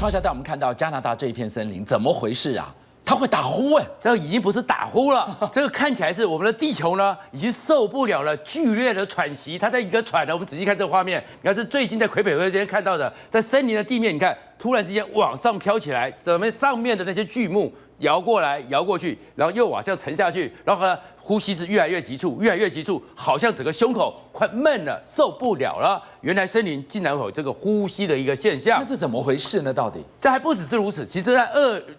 创下带我们看到加拿大这一片森林怎么回事啊？它会打呼哎，这个已经不是打呼了，这个看起来是我们的地球呢已经受不了了剧烈的喘息，它在一个喘呢。我们仔细看这个画面，你看是最近在魁北克这边看到的，在森林的地面，你看突然之间往上飘起来，怎么上面的那些巨木摇过来摇过去，然后又往下沉下去，然后呢呼吸是越来越急促，越来越急促，好像整个胸口快闷了，受不了了。原来森林竟然有这个呼吸的一个现象，那这怎么回事呢？到底？这还不只是如此，其实在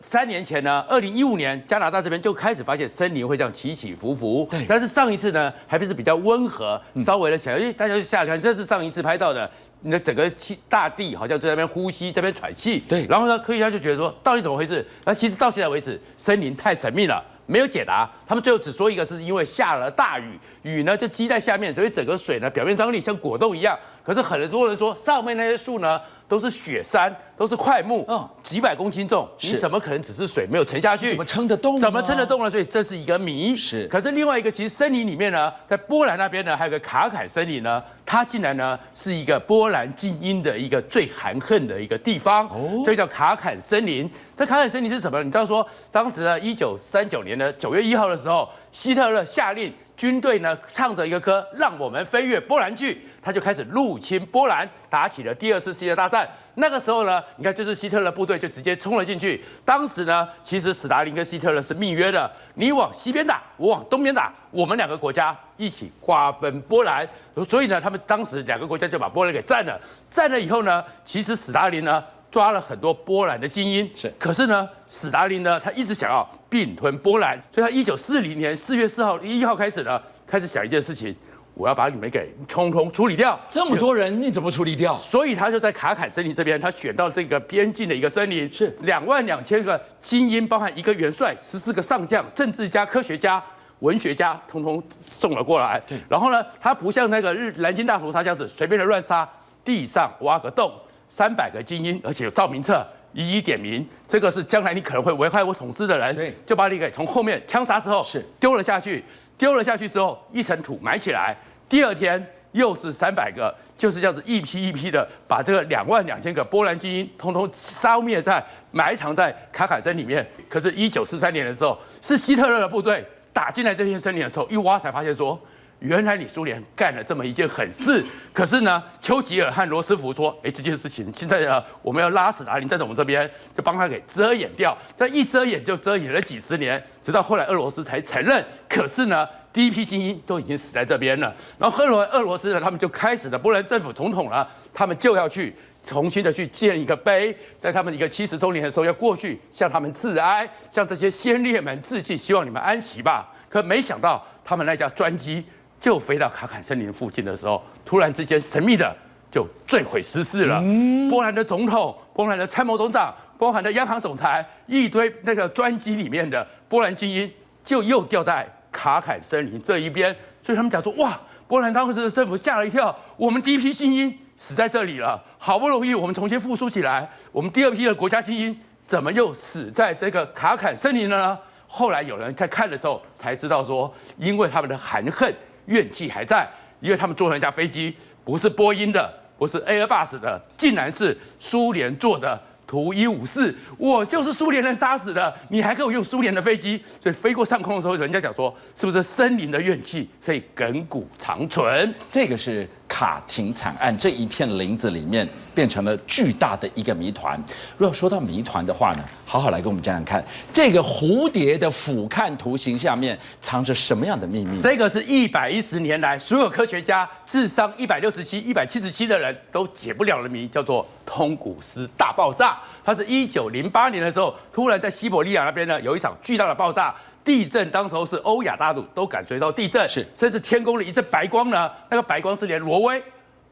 3年前呢，2015年加拿大这边就开始发现森林会这样起起伏伏。对，但是上一次呢还不是比较温和，稍微的想，大家就下来看，这是上一次拍到的。你的整个大地好像在那边呼吸，在那边喘气。对，然后呢，科学家就觉得说，到底怎么回事？那其实到现在为止，森林太神秘了，没有解答。他们最后只说一个是因为下了大雨，雨呢就积在下面，所以整个水呢表面张力像果冻一样。可是很多人说，上面那些树呢都是雪山，都是块木，几百公斤重，你怎么可能只是水没有沉下去？怎么撑得动？怎么撑得动呢？所以这是一个谜。是。可是另外一个，其实森林里面呢，在波兰那边呢，还有个卡坎森林呢，它竟然呢是一个波兰静音的一个最含恨的一个地方。哦，这叫卡坎森林。这卡坎森林是什么？你知道说，当时呢，1939年的9月1号的时候，希特勒下令军队呢唱着一个歌，让我们飞越波兰去，他就开始入侵波兰，打起了第2次世界大战。那个时候呢，你看就是希特勒部队就直接冲了进去。当时呢，其实史达林跟希特勒是密约的，你往西边打，我往东边打，我们2个国家一起瓜分波兰。所以呢，他们当时2个国家就把波兰给占了。占了以后呢，其实史达林呢抓了很多波兰的精英，可是呢，史达林呢他一直想要并吞波兰，所以他1940年4月1号开始呢，开始想一件事情。我要把你们给通通处理掉，这么多人你怎么处理掉？所以他就在卡坎森林这边，他选到这个边境的一个森林，是22000个精英，包含1个元帅、14个上将、政治家、科学家、文学家，通通送了过来。对，然后呢，他不像那个南京大屠杀这样子随便的乱杀，地上挖个洞，300个精英，而且有照明册，一一点名，这个是将来你可能会危害我统治的人，对，就把你给从后面枪杀之后是丢了下去。丢了下去之后，一层土埋起来。第2天又是300个，就是这样子一批一批的把这个22000个波兰精英通通烧灭在埋藏在卡坎森里面。可是1943年的时候，是希特勒的部队打进来这片森林的时候，一挖才发现说，原来你苏联干了这么一件狠事。可是呢，丘吉尔和罗斯福说，这件事情现在呢，我们要拉史达林站在我们这边，就帮他给遮掩掉。这一遮掩就遮掩了几十年，直到后来俄罗斯才承认。可是呢，第一批精英都已经死在这边了。然后俄罗斯呢，他们就开始了波兰政府总统了，他们就要去重新的去建一个碑，在他们一个70周年的时候要过去向他们致哀，向这些先烈们致敬，希望你们安息吧。可没想到他们那架专机就飞到卡坎森林附近的时候，突然之间神秘的就坠毁失事了。波兰的总统、波兰的参谋总长、波兰的央行总裁，一堆那个专机里面的波兰精英就又掉在卡坎森林这一边，所以他们讲说，哇，波兰当时的政府吓了一跳，我们第一批精英死在这里了，好不容易我们重新复苏起来，我们第2批的国家精英怎么又死在这个卡坎森林了呢？后来有人在看的时候才知道说，因为他们的含恨怨气还在，因为他们坐那架飞机不是波音的，不是 Airbus 的，竟然是苏联做的图154，我就是苏联人杀死的，你还给我用苏联的飞机？所以飞过上空的时候，人家讲说，是不是森林的怨气，所以亘古长存？这个是卡廷惨案，这一片林子里面变成了巨大的一个谜团。如果说到谜团的话呢，好好来跟我们讲讲看，这个蝴蝶的俯瞰图形下面藏着什么样的秘密？这个是110年来所有科学家智商167、177的人都解不了的谜，叫做通古斯大爆炸。它是1908年的时候，突然在西伯利亚那边呢有一场巨大的爆炸。地震当时候是欧亚大陆都感觉到地震，是甚至天空的一阵白光呢，那个白光是连挪威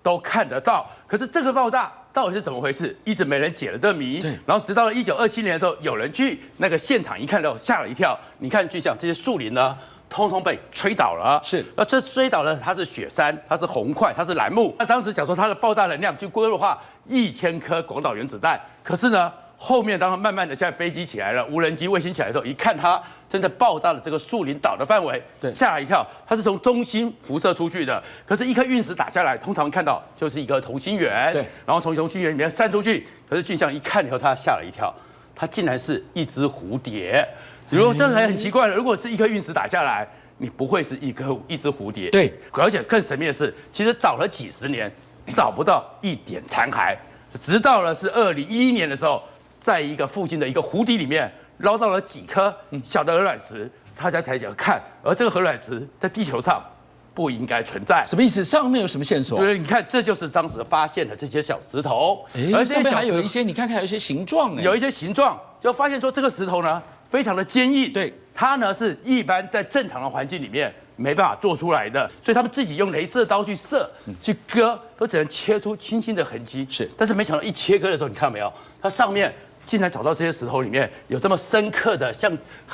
都看得到。可是这个爆炸到底是怎么回事，一直没人解了这谜。对，然后直到了1927年的时候，有人去那个现场一看到，吓了一跳。你看，就像这些树林呢，通通被吹倒了。是，那这吹倒了，它是雪山，它是红块，它是楠木。那当时讲说它的爆炸能量就规划1000颗广岛原子弹，可是呢，后面当然慢慢的，现在飞机起来了，无人机、卫星起来的时候，一看它真的爆炸了这个树林岛的范围，对，吓了一跳。它是从中心辐射出去的，可是一颗陨石打下来，通常看到就是一个同心圆，对，然后从同心圆里面散出去。可是俊相一看以后，他吓了一跳，它竟然是一只蝴蝶。如果这还很奇怪了，如果是一颗陨石打下来，你不会是一只蝴蝶，对，而且更神秘的是，其实找了几十年，找不到一点残骸，直到了是2011年的时候。在一个附近的一个湖底里面捞到了几颗小的鹅卵石，大家才想看，而这个鹅卵石在地球上不应该存在。什么意思？上面有什么线索？所以你看，这就是当时发现的这些小石头，而这边还有一些，你看看有一些形状，有一些形状，就发现说这个石头呢非常的坚硬，对，它呢是一般在正常的环境里面没办法做出来的，所以他们自己用雷射刀去射、去割，都只能切出清晰的痕迹。是，但是没想到一切割的时候，你看到没有？它上面竟然找到这些石头里面有这么深刻的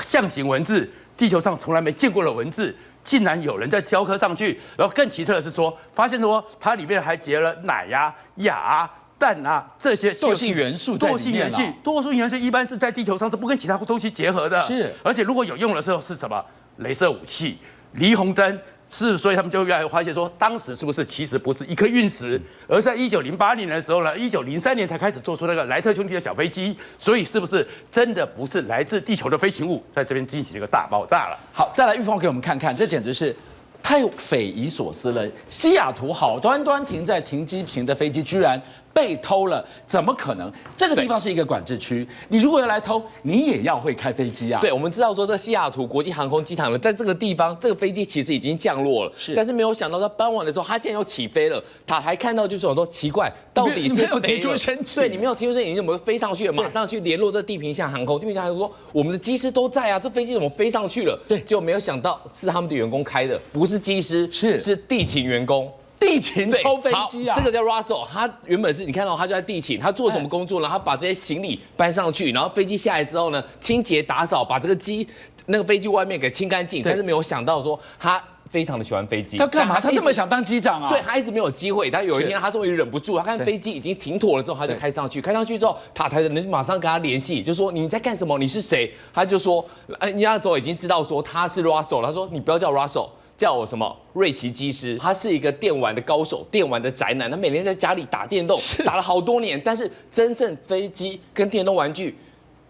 象形文字，地球上从来没见过的文字，竟然有人在雕刻上去。然后更奇特的是说，发现说它里面还结了氖啊、氩啊、氮啊这些惰性元素在里面了。惰性元素一般是在地球上都不跟其他东西结合的，是。而且如果有用的时候是什么？雷射武器、霓虹灯。是，所以他们就越来越发现说，当时是不是其实不是一颗陨石，而在1908年的时候呢，1903年才开始做出那个莱特兄弟的小飞机，所以是不是真的不是来自地球的飞行物在这边进行一个大爆炸了？好，再来玉凤给我们看看，这简直是太匪夷所思了。西雅图好端端停在停机坪的飞机，居然被偷了，怎么可能？这个地方是一个管制区，你如果要来偷，你也要会开飞机啊。对，我们知道说这西雅图国际航空机场呢，在这个地方，这个飞机其实已经降落了，但是没有想到在傍晚的时候，它竟然又起飞了。塔台看到就是说奇怪，到底是没有提出申请，对你没有提出申请，你怎么飞上去了？马上去联络这地平线航空，地平线航空说我们的机师都在啊，这飞机怎么飞上去了？对，结果没有想到是他们的员工开的，不是机师，是地勤员工。地勤偷飞机啊！这个叫 Russell， 他原本是你看到他就在地勤，他做什么工作呢？他把这些行李搬上去，然后飞机下来之后呢，清洁打扫，把这个那个飞机外面给清干净。但是没有想到说他非常的喜欢飞机，他干嘛？他这么想当机长啊？对，他一直没有机会。但有一天他终于忍不住，他看飞机已经停妥了之后，他就开上去。开上去之后，塔台的人马上跟他联系，就说你在干什么？你是谁？他就说，人家那时候已经知道说他是 Russell 了。他说你不要叫 Russell。叫我什么瑞奇机师，他是一个电玩的高手，电玩的宅男，他每天在家里打电动，打了好多年。但是真正飞机跟电动玩具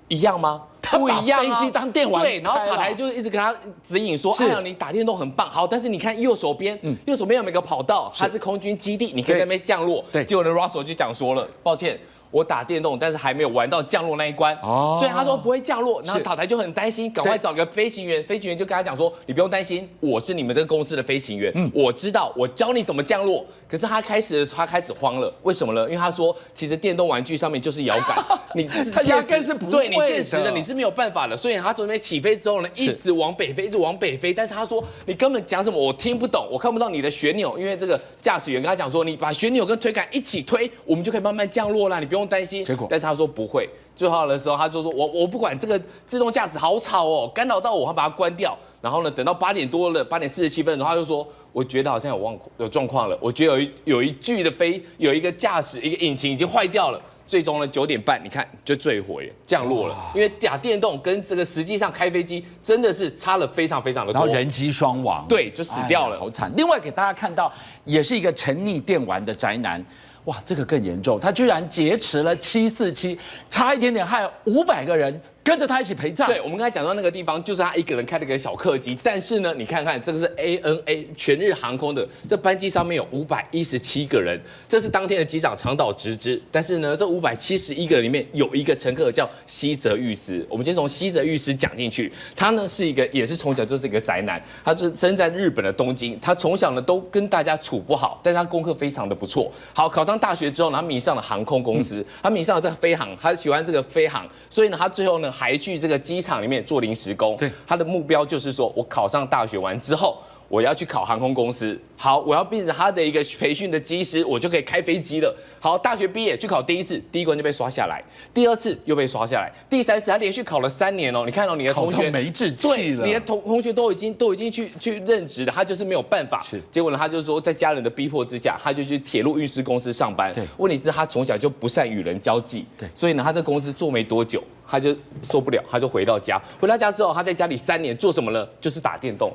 一样吗？不一样啊！飞机当电玩，对，然后塔台就一直跟他指引说：“哎呀，你打电动很棒，好，但是你看右手边，右手边有一个跑道，它是空军基地，你可以在那边降落。”对，结果呢 ，Russell 就讲说了，抱歉。我打电动，但是还没有玩到降落那一关，所以他说不会降落。然后塔台就很担心，赶快找个飞行员。飞行员就跟他讲说：“你不用担心，我是你们这个公司的飞行员，我知道，我教你怎么降落。”可是他开始慌了，为什么呢？因为他说，其实电动玩具上面就是摇杆，你他压根是不会的，对你现实的你是没有办法的。所以他准备起飞之后呢，一直往北飞，一直往北飞。但是他说你根本讲什么我听不懂，我看不到你的旋钮，因为这个驾驶员跟他讲说，你把旋钮跟推杆一起推，我们就可以慢慢降落啦，你不用担心。结果，但是他说不会。最后的时候，他就说我不管这个自动驾驶好吵哦，干扰到我，他把它关掉。然后呢，等到8点多了，8点47分的时候，他就说，我觉得好像有状况了，我觉得有一具的有一个驾驶一个引擎已经坏掉了。最终呢，9点半，你看就坠毁降落了，因为打电动跟这个实际上开飞机真的是差了非常非常的多，然后人机双亡，对，就死掉了，好惨。另外给大家看到，也是一个沉溺电玩的宅男。哇，这个更严重，他居然劫持了747，差一点点害500个人跟着他一起陪葬。对，我们刚才讲到那个地方，就是他一个人开了一个小客机，但是呢，你看看这个是 ANA 全日航空的，这班机上面有517个人，这是当天的机长长岛直之。但是呢，这571个人里面有一个乘客叫西泽裕司，我们先从西泽裕司讲进去。他呢是也是从小就是一个宅男，他是生在日本的东京，他从小呢都跟大家处不好，但是他功课非常的不错。好，考上大学之后呢，他迷上了航空公司，他迷上了这个飞航，他喜欢这个飞航，所以呢，他最后呢还去这个机场里面做临时工。对，他的目标就是说，我考上大学完之后，我要去考航空公司，好，我要变成他的一个培训的机师，我就可以开飞机了。好，大学毕业去考第一次，第一关就被刷下来，第二次又被刷下来，第三次他连续考了3年哦。你看到你的同学没志气了，你的同学都已经去任职了，他就是没有办法。是，结果呢，他就说在家人的逼迫之下，他就去铁路运输公司上班。对，问题是他从小就不善与人交际，对，所以呢，他在公司做没多久。他就受不了，他就回到家。回到家之后，他在家里3年做什么呢？就是打电动，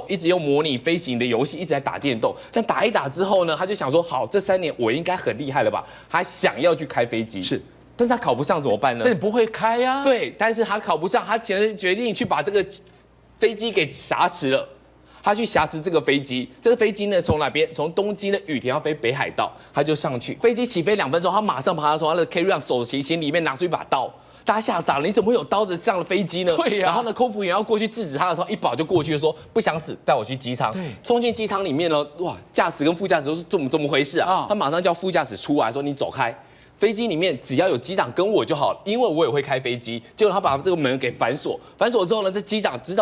一直用模拟飞行的游戏，一直在打电动。但打一打之后呢，他就想说，好，这3年我应该很厉害了吧？他想要去开飞机，是，但是他考不上怎么办呢？但你不会开呀。对，但是他考不上，他决定去把这个飞机给挟持了。他去挟持这个飞机，这个飞机呢从哪边？从东京的羽田要飞北海道，他就上去。飞机起飞2分钟，他马上把他从他的 carry-on 手提行李里面拿出一把刀。大家吓傻了，你怎么会有刀子上了飞机呢？对呀。然后呢，空服员要过去制止他的时候，一保就过去说不想死，带我去机舱。对。冲进机舱里面呢，哇，驾驶跟副驾驶都是怎么回事啊？他马上叫副驾驶出来说你走开。飞机里面只要有机长跟我就好了，因为我也会开飞机。结果他把这个门给反锁，反锁之后呢，这机长长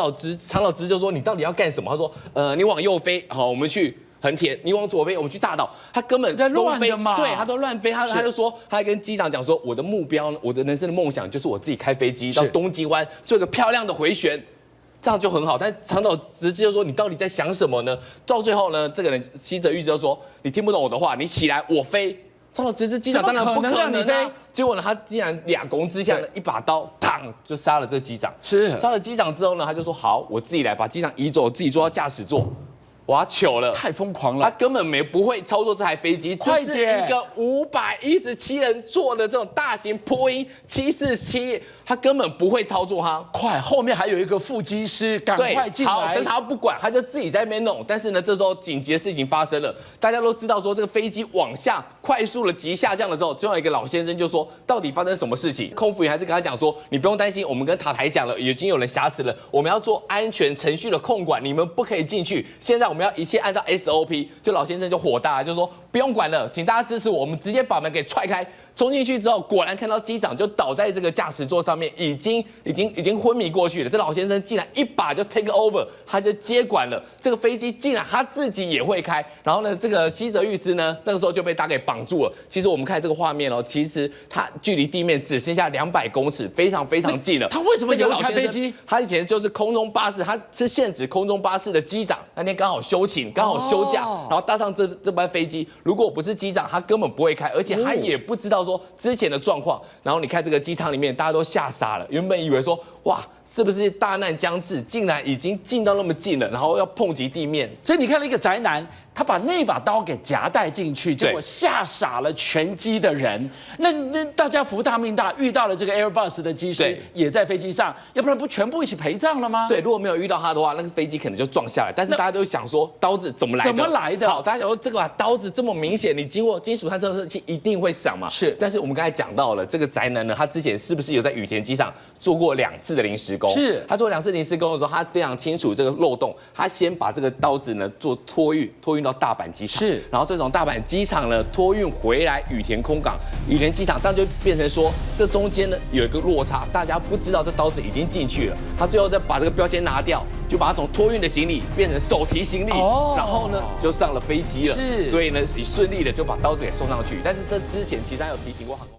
岛直就说你到底要干什么？他说你往右飞，好，我们去横田；你往左飞，我们去大岛。他根本在乱飞嘛，对，他都乱飞。他就说，他还跟机长讲说，我的目标，我的人生的梦想就是我自己开飞机到东极湾做一个漂亮的回旋。这样就很好，但长岛直接就说你到底在想什么呢？到最后呢，这个人西泽裕之就说你听不懂我的话，你起来，我飞。长岛直之机长当然不可能你飞，结果呢，他竟然2攻之下呢，一把刀，嘡就杀了这机长。是杀了机长之后呢，他就说好，我自己来把机长移走，自己坐到驾驶座。哇，糗了，太疯狂了！他根本不会操作这台飞机，这是一个517人坐的这种大型波音747，他根本不会操作它。快，后面还有一个副机师，赶快进来。好，但是他不管，他就自己在那边弄。但是呢，这时候紧急的事情发生了，大家都知道说这个飞机往下快速的急下降的时候，最后一个老先生就说，到底发生什么事情？空服员还是跟他讲说，你不用担心，我们跟塔台讲了，已经有人挟持了，我们要做安全程序的控管，你们不可以进去。现在我们要一切按照 SOP。就老先生就火大了，就说不用管了，请大家支持我，我们直接把门给踹开。冲进去之后，果然看到机长就倒在这个驾驶座上面，已经昏迷过去了。这老先生竟然一把就 take over， 他就接管了这个飞机，竟然他自己也会开。然后呢，这个西泽裕司呢，那个时候就被他给绑住了。其实我们看这个画面哦，其实他距离地面只剩下200公尺，非常近了。他为什么也会开飞机？他以前就是空中巴士，他是现职空中巴士的机长，那天刚好休勤，刚好休假，然后搭上这班飞机。如果不是机长，他根本不会开，而且他也不知道说之前的状况。然后你看这个机场里面，大家都吓傻了，原本以为说哇，是不是大难将至，竟然已经近到那么近了，然后要碰及地面。所以你看了一个宅男，他把那把刀给夹带进去，结果吓傻了全机的人。那大家福大命大，遇到了这个 Airbus 的机师也在飞机上，要不然不全部一起陪葬了吗？对，如果没有遇到他的话，那个飞机可能就撞下来。但是大家都想说，刀子怎么来的？好，大家想说这个刀子这么明显，你经过金属探测器一定会响嘛？是。但是我们刚才讲到了，这个宅男呢，他之前是不是有在羽田机场做过2次的临时工？是。他做2次临时工的时候，他非常清楚这个漏洞，他先把这个刀子呢做托运到大阪机场，是，然后这种大阪机场呢托运回来羽田空港，羽田机场，这样就变成说这中间呢有一个落差，大家不知道这刀子已经进去了，他最后再把这个标签拿掉，就把它从托运的行李变成手提行李，然后呢就上了飞机了，是，所以呢也顺利的就把刀子给送上去，但是这之前其实他有提醒过航空。